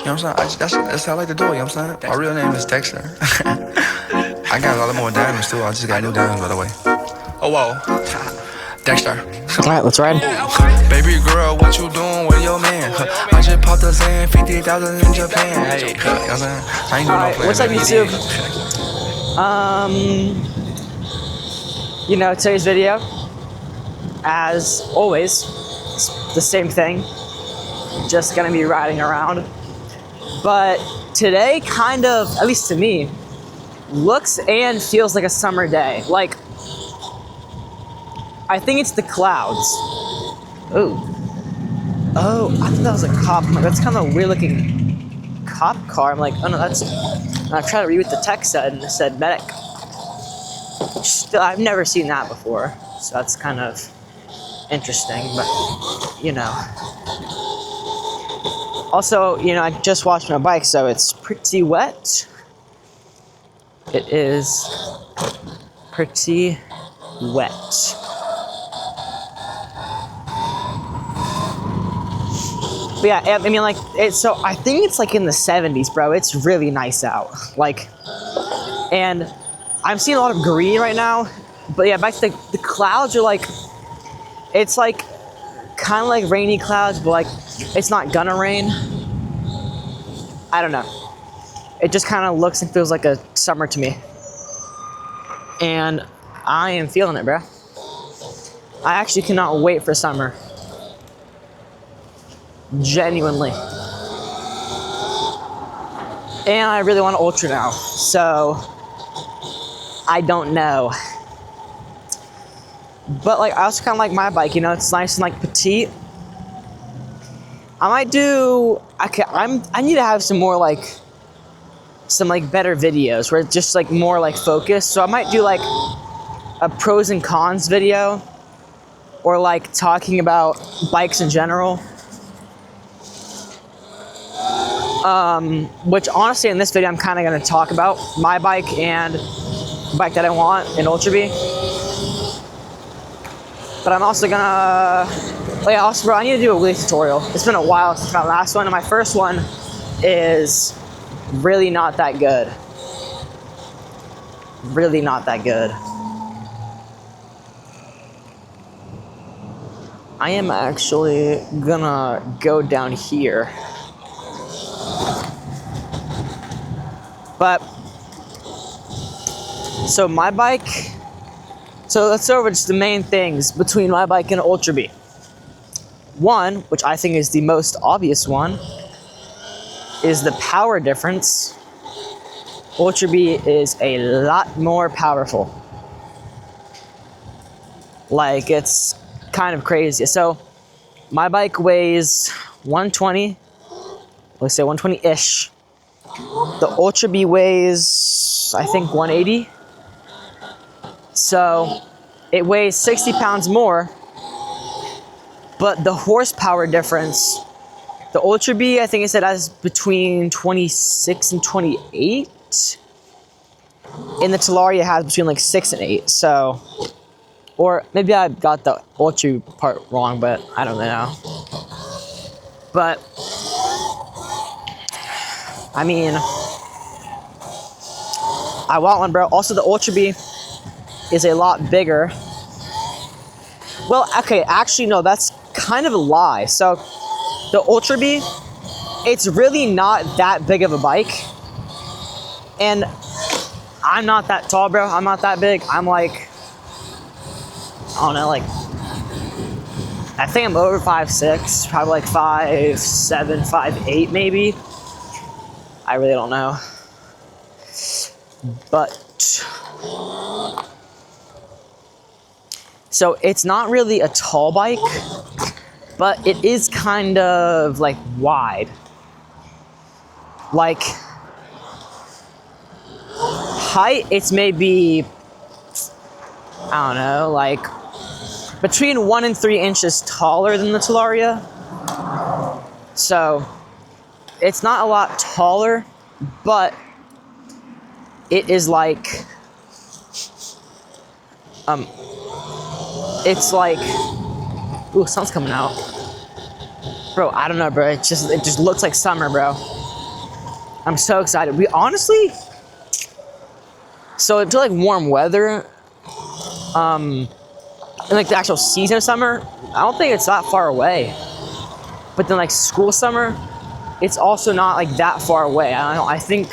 know what I'm saying? That's how I like to do it, you know what I'm saying? My real name is Dexter. I got a lot more diamonds too. I just got new diamonds, by the way. Oh, whoa. Dexter. Alright, let's ride. Baby girl, what you doing with your man? I just popped a Zan, 50,000 in Japan. Hey, you know what I'm saying? I ain't doing no plans. What's up, YouTube? Today's video, as always, it's the same thing. Just gonna be riding around. But today, kind of, at least to me, looks and feels like a summer day. Like, I think it's the clouds. Oh, I thought that was a cop. I'm like, that's kind of a weird looking cop car. I'm like, oh no, that's... And I tried to read what the text said, and it said medic. Still, I've never seen that before, so that's kind of interesting, but, Also, I just washed my bike, so it's pretty wet. It is pretty wet. But yeah, I mean, like, so I think it's like in the 70s, bro. It's really nice out. Like, and I'm seeing a lot of green right now. But yeah, back to the clouds are like, it's like kind of like rainy clouds, but like it's not gonna rain. I don't know. It just kind of looks and feels like a summer to me. And I am feeling it, bro. I actually cannot wait for summer. Genuinely. And I really want an Ultra now, so I don't know. But like, I also kind of like my bike, it's nice and like petite. I might do, I need to have some more like, some like better videos where it's just like more like focused. So I might do like a pros and cons video, or like talking about bikes in general. Which honestly in this video I'm kind of going to talk about my bike and the bike that I want, an Ultra B. But I'm also gonna, bro, I need to do a wheelie tutorial. It's been a while since my last one, and my first one is really not that good. Really not that good. I am actually gonna go down here. But, so my bike, so let's go over just the main things between my bike and Ultra B. One, which I think is the most obvious one, is the power difference. Ultra B is a lot more powerful. Like, it's kind of crazy. So, my bike weighs 120, let's say 120-ish. The Ultra B weighs, I think, 180. So, it weighs 60 pounds more, but the horsepower difference, the Ultra B, I think it said has between 26 and 28. And the Talaria has between like 6 and 8. So, or maybe I got the Ultra part wrong, but I don't know. But, I mean, I want one, bro. Also, the Ultra B is a lot bigger. Well, okay, actually, no, that's kind of a lie. So, the Ultra B, it's really not that big of a bike. And I'm not that tall, bro. I'm not that big. I'm like, I don't know, like, I think I'm over 5'6", probably like 5'7", 5'8", maybe. I really don't know. But, so it's not really a tall bike, but it is kind of like wide. Like, height, it's maybe, I don't know, like between 1 and 3 inches taller than the Talaria. So it's not a lot taller, but it is like, it's like, ooh, sun's coming out. Bro, I don't know, bro. It just looks like summer, bro. I'm so excited. We honestly, so until like warm weather, in like the actual season of summer, I don't think it's that far away. But then like school summer, it's also not like that far away. I think,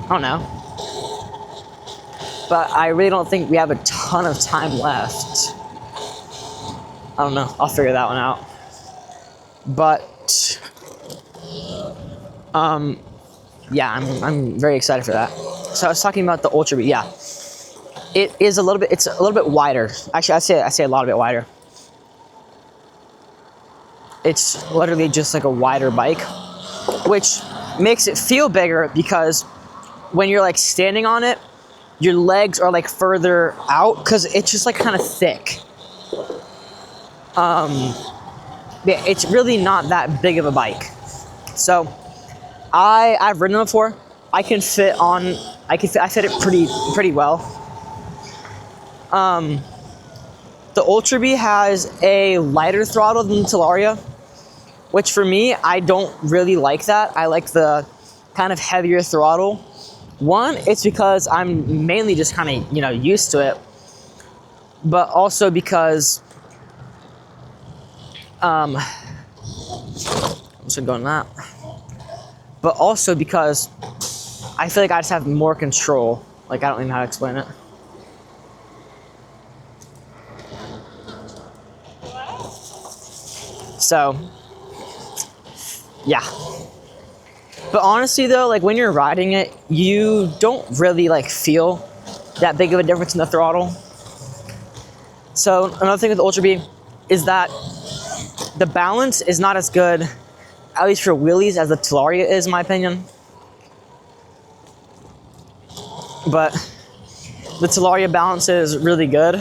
I don't know. But I really don't think we have a ton of time left. I don't know. I'll figure that one out. But yeah, I'm very excited for that. So I was talking about the Ultra Bee. Yeah, it is a little bit. It's a little bit wider. Actually, I say a lot bit wider. It's literally just like a wider bike, which makes it feel bigger because when you're like standing on it, your legs are like further out because it's just like kind of thick. Yeah, it's really not that big of a bike. So I've ridden them before. I fit it pretty well. The Ultra Bee has a lighter throttle than the Talaria, which for me, I don't really like that. I like the kind of heavier throttle. One, it's because I'm mainly just kind of, used to it, but also because, I'm just gonna go on that. But also because I feel like I just have more control. Like, I don't even know how to explain it. So, yeah. But honestly though, like when you're riding it, you don't really like feel that big of a difference in the throttle. So another thing with the Ultra Bee is that the balance is not as good, at least for wheelies, as the Talaria is, in my opinion. But the Talaria balance is really good.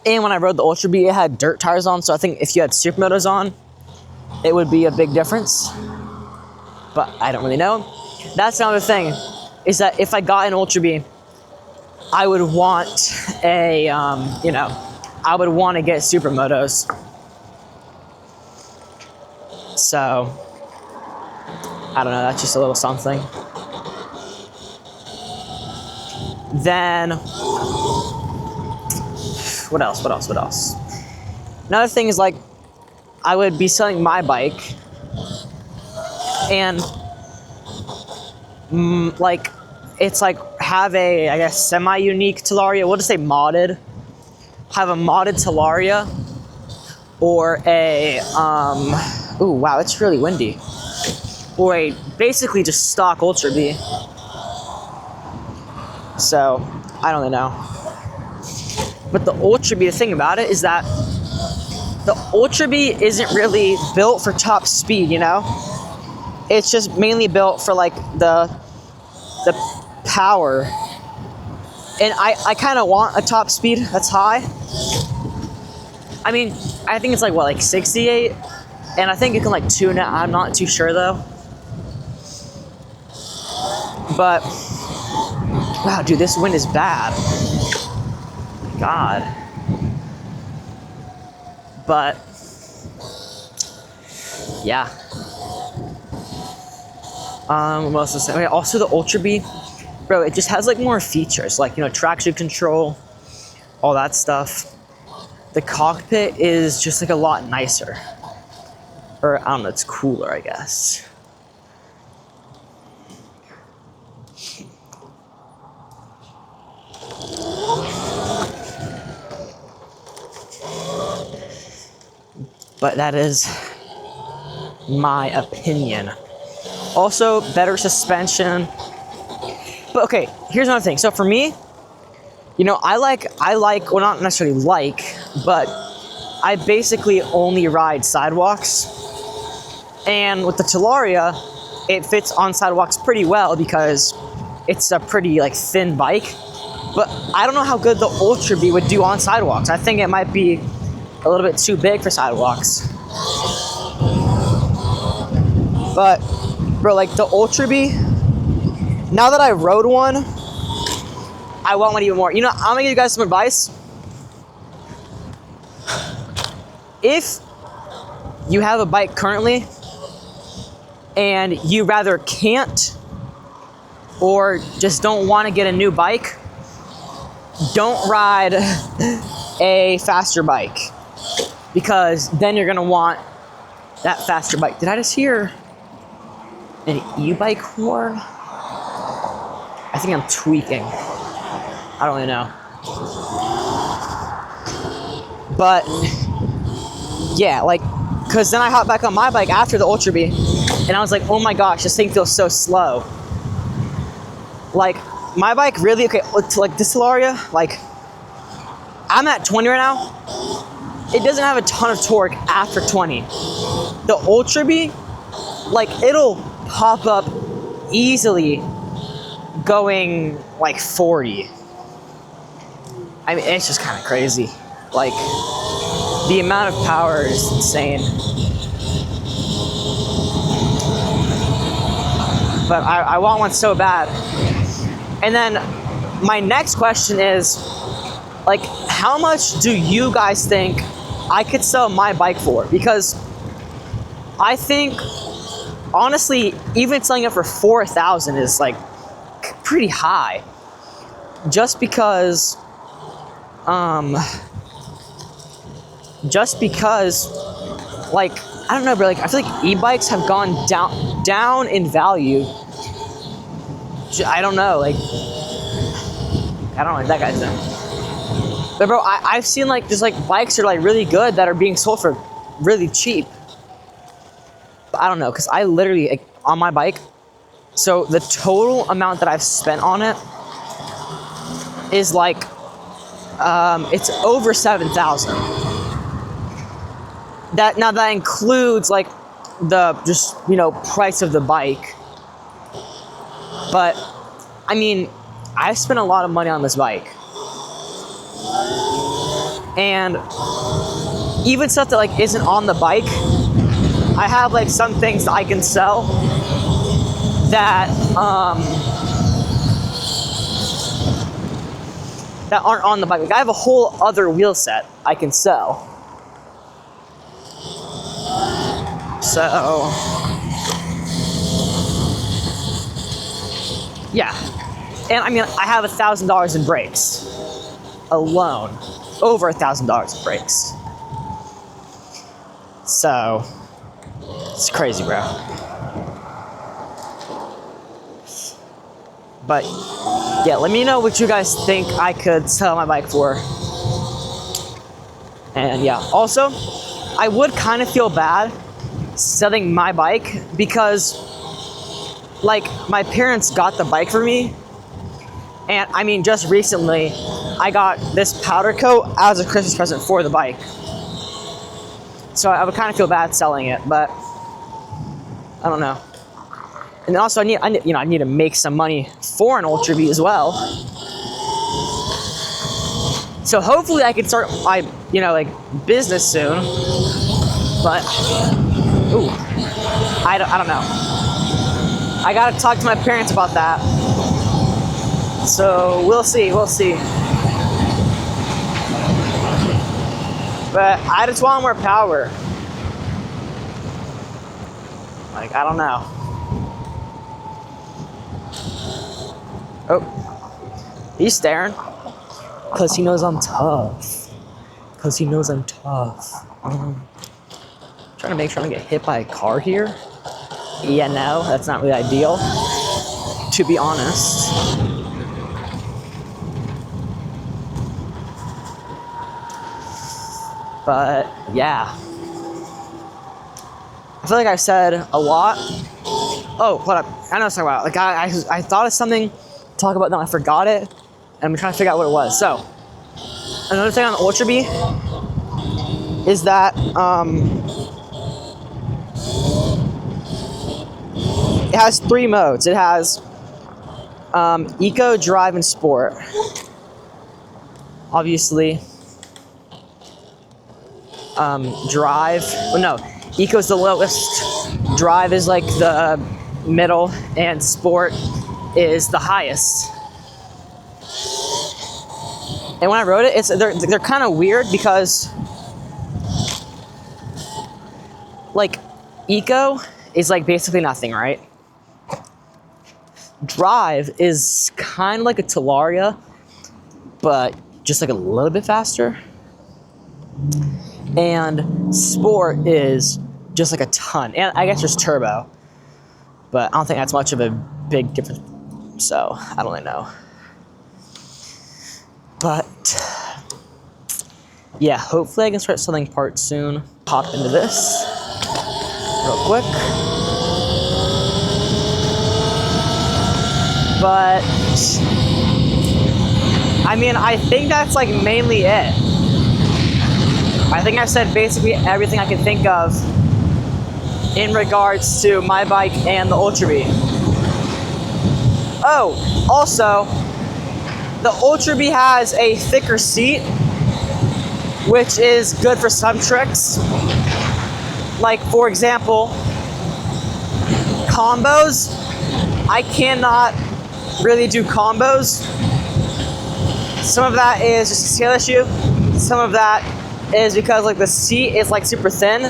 And when I rode the Ultra Bee, it had dirt tires on, so I think if you had supermotos on, it would be a big difference. But I don't really know. That's another thing, is that if I got an Ultra Bee, I would want I would want to get supermotos. So, I don't know, that's just a little something. Then, what else? Another thing is like, I would be selling my bike, and like, it's like have a, I guess, semi-unique Talaria. We'll just say modded. Have a modded Talaria, or a ooh, wow, it's really windy. Or a basically just stock Ultra Bee. So I don't really know. But the Ultra Bee, the thing about it is that the Ultra Bee isn't really built for top speed, It's just mainly built for like the power. And I kind of want a top speed that's high. I mean, I think it's like, what, like 68? And I think you can like tune it. I'm not too sure though. But, wow, dude, this wind is bad. God. But, yeah. What else is there? Also, the Ultra Bee, bro, it just has like more features, like, traction control, all that stuff. The cockpit is just like a lot nicer. Or, I don't know, it's cooler, I guess. But that is my opinion. Also, better suspension. But okay, here's another thing. So for me, I like, well, not necessarily like, but I basically only ride sidewalks. And with the Talaria, it fits on sidewalks pretty well because it's a pretty like thin bike. But I don't know how good the Ultra Bee would do on sidewalks. I think it might be a little bit too big for sidewalks. But, bro, like the Ultra Bee, now that I rode one, I want one even more. I'm gonna give you guys some advice. If you have a bike currently and you rather can't or just don't want to get a new bike, don't ride a faster bike, because then you're going to want that faster bike. Did I just hear an e-bike horn? I think I'm tweaking. I don't really know. But yeah, like, because then I hopped back on my bike after the Ultra Bee, and I was like, oh my gosh, this thing feels so slow. Like, my bike really, okay, like this Talaria, like, I'm at 20 right now. It doesn't have a ton of torque after 20. The Ultra Bee, like, it'll pop up easily going like 40. I mean, it's just kind of crazy. Like, the amount of power is insane. But I want one so bad. And then my next question is, like, how much do you guys think I could sell my bike for? Because I think, honestly, even selling it for $4,000 is like pretty high. Just because, like, I don't know, but like, I feel like e-bikes have gone down in value. I don't know, like, I don't know what that guy's doing. But bro, I've seen like, just like bikes are like really good that are being sold for really cheap. But I don't know, because I literally, like, on my bike, so the total amount that I've spent on it is like, it's over 7,000. Now that includes like the just, you know, price of the bike. But I mean, I've spent a lot of money on this bike. And even stuff that like isn't on the bike, I have like some things that I can sell that that aren't on the bike. Like, I have a whole other wheel set I can sell. So yeah, and I mean, I have $1,000 in brakes alone, over $1,000 in brakes. So it's crazy, bro. But yeah, let me know what you guys think I could sell my bike for. And yeah, also, I would kind of feel bad selling my bike because, like, my parents got the bike for me. And I mean, just recently, I got this powder coat as a Christmas present for the bike. So I would kind of feel bad selling it, but I don't know. And then also, I need to make some money for an Ultra Bee as well. So hopefully I can start my, like, business soon. But, ooh, I don't know. I gotta talk to my parents about that. So we'll see. But I just want more power. Like, I don't know. Oh, he's staring. Cause he knows I'm tough. Trying to make sure I don't get hit by a car here. Yeah, no, that's not really ideal, to be honest. But yeah, I feel like I've said a lot. Oh, hold up. I know what to talk about. Like, I thought of something to talk about, then I forgot it, and I'm trying to figure out what it was. So, another thing on the Ultra Bee is that it has 3 modes. It has Eco, Drive, and Sport. Obviously, Drive. Well, no, Eco's the lowest. Drive is like the middle, and Sport is the highest. And when I wrote it, they're kind of weird because, like, Eco is like basically nothing, right? Drive is kind of like a Talaria, but just like a little bit faster. And Sport is just like a ton. And I guess there's Turbo, but I don't think that's much of a big difference. So I don't really know. But yeah, hopefully I can start selling parts soon. Hop into this real quick. But I mean, I think that's like mainly it. I think I've said basically everything I can think of in regards to my bike and the Ultra Bee. Oh, also, the Ultra Bee has a thicker seat, which is good for some tricks. Like, for example, combos. I cannot really do combos. Some of that is just a scale issue. Some of that is because like the seat is like super thin.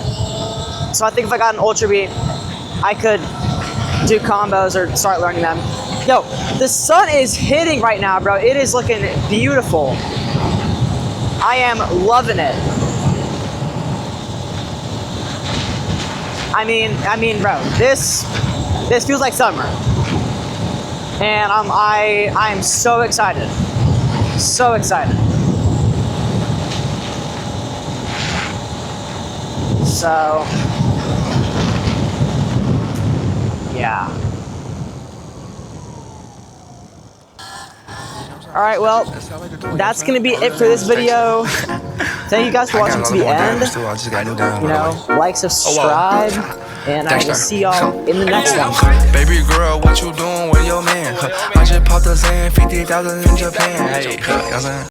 So I think if I got an Ultra Bee, I could do combos or start learning them. Yo, the sun is hitting right now, bro. It is looking beautiful. I am loving it. I mean, bro, this feels like summer, and I'm so excited, so excited. So, yeah. Alright, well, that's going to be it for this video. Thank you guys for watching to the end. You know, like, subscribe, and I will see y'all in the next one. Baby girl, what you doing with your man? I just popped a Zan, 50,000 in Japan. Hey, you know what I'm saying?